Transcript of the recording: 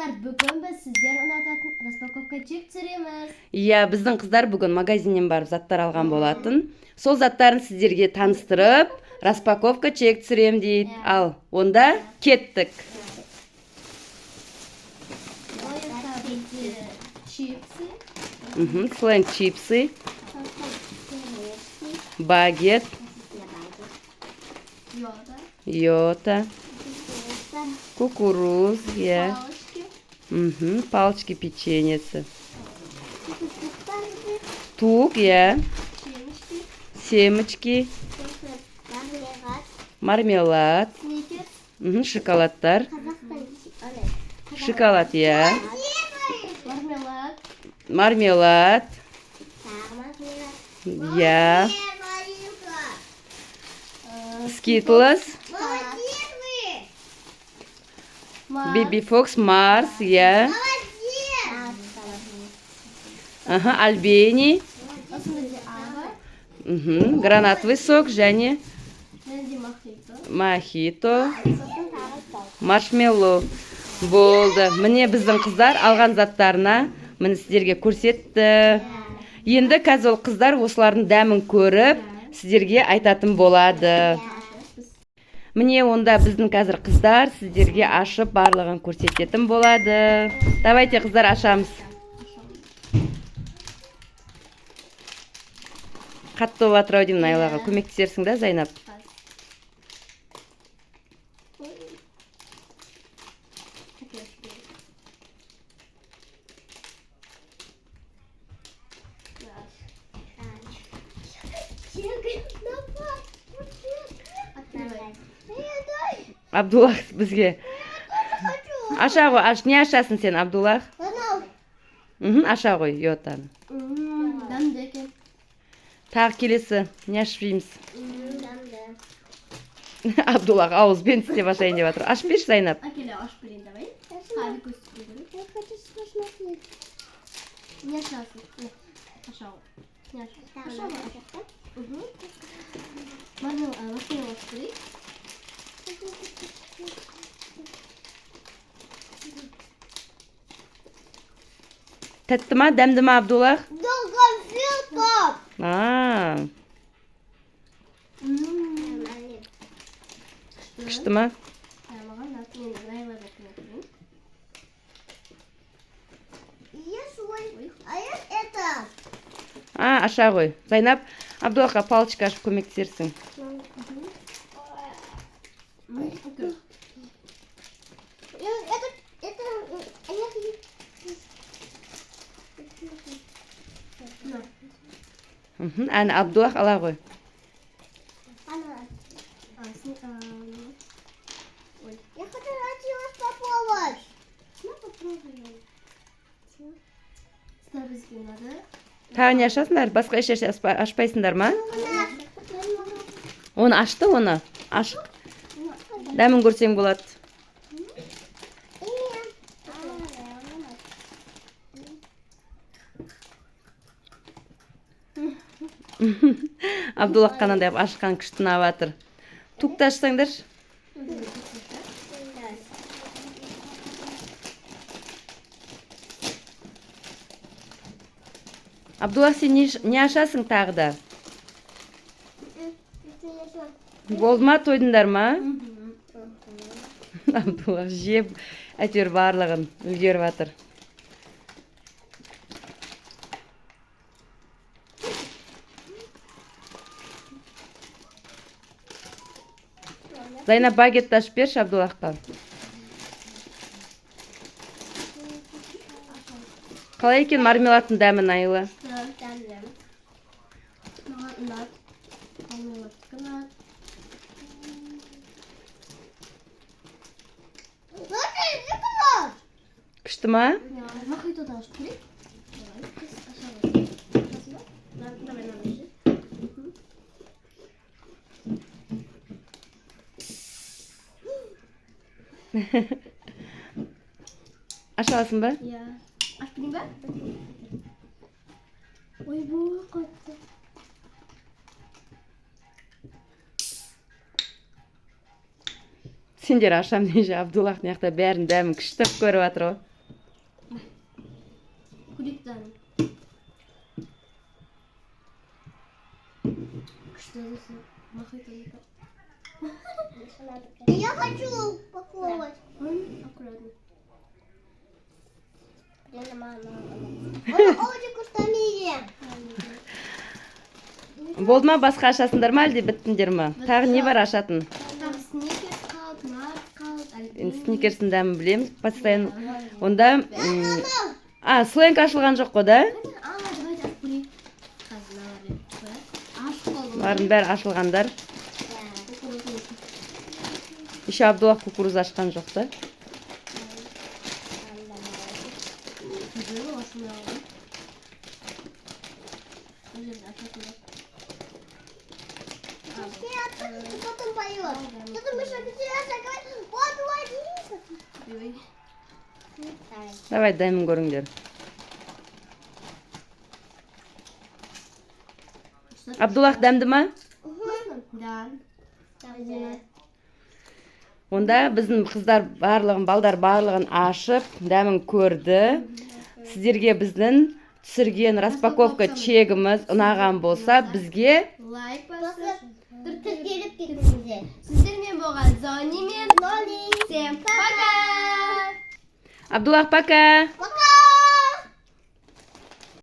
Қыздар, бүгін біз сіздер ұнататын распаковка чек түсіреміз. Иә, біздің қыздар бүгін магазиннен барып заттар алған болатын. Сол заттарын сіздерге таныстырып, распаковка чек түсірем дейді. Ал, онда кеттік. Чипсы. Сленг чипсы, багет, йота, кукуруз, иә. Палочки печеньесі. Тук, иә. Семечки. Мармелад. Шоколадтар. Шоколад, иә. Мармелад. Иә. Скитлс. Биби Фокс, Марс, иә. Альбени. Гранатовый сок және мохито. Маршмеллоу. Болды. Міне біздің қыздар алған заттарына міне сіздерге көрсетті. Енді қазір ол қыздар осылардың дәмін көріп, сіздерге айтатын болады. Міне онда біздің қазір қыздар сіздерге ашып барлығын көрсететін болады. Давайте қыздар ашамыз. Қатты болып атыр ау деймін Айлаға. Көмектесерсің да, Зайнап? Абдуллах бізге. Аша ғой, не ашасың сен, Абдуллах? Аша ғой, йотаны. Тағы келесі, не ашып жейміз? Абдуллах ауызбен істеп ашайын деп жатыр. Ашып берші, Зайнап. Ашып берейін, давай. Қаны көстіп. Не ашасың? Аша ғой. Аша ғой. Машина ашып берейін. Тәтті ма, дәмді ма, Абдуллах? Күшті ма? Аша ғой. Зайнап, Абдуллахқа палочка ашып көмектесерсің. Әні Абдуллах ала ғой. Я хочу распаковать. Тағы не ашасыңдар? Басқа еш ашпайсыңдар ма? Оны ашты, оны. Ашық. Дәмін көрсең болады. Абдуллах қанандай ашқан күштін аватыр. Тукты ашсаңдар. Абдуллах, сен не ашасың тағы да? Болды ма, тойдыңдар ма? Абдуллах жеп, әйтеуір барлығын үлгеріп жатыр. Зайнап, багетті ашып берші Абдуллахқа. Қалай екен мармеладтың дәмін, Айла? Күшті ма? Аша аласың ба? Иә. Ашып берейін ба? Ой, бұл қатты. Сендер ашам дейже Абдуллах мияқта бәрін дәмін күштеп көріп жатыр ғой. Ждем. Что за махает только? Я хочу попробовать. Аккуратно. Оны очень вкуснее. Болды ма, басқа ашасыңдар ма, әлде біттіңдер ме? Тағы не бар ашатын? Там сникерс қалды, Марс қалды, Енді сникерсін дәмін білеміз, постоянно. Онда, сленг ашылған жоқ қой, да? Давайте откурим. Ашық болдым. Барын бәрі ашылғандар. Еще Абдуллах кукуруз ашқан жоқ та. Потом поет. Потом еще интересно говорит, вот Владимир. Давай, дәмін көріңдер. Абдуллах дәмді ма? Да. Онда біздің қыздар барлығын, балдар барлығын ашып, дәмін көрді. Сіздерге біздің түсірген распаковка чегіміз ұнаған болса, бізге Лайк басып. Тіркеліп кетіңіздер. Сіздермен болған Зони мен Ноли. Всем пока! Абдуллах, пока! Пока.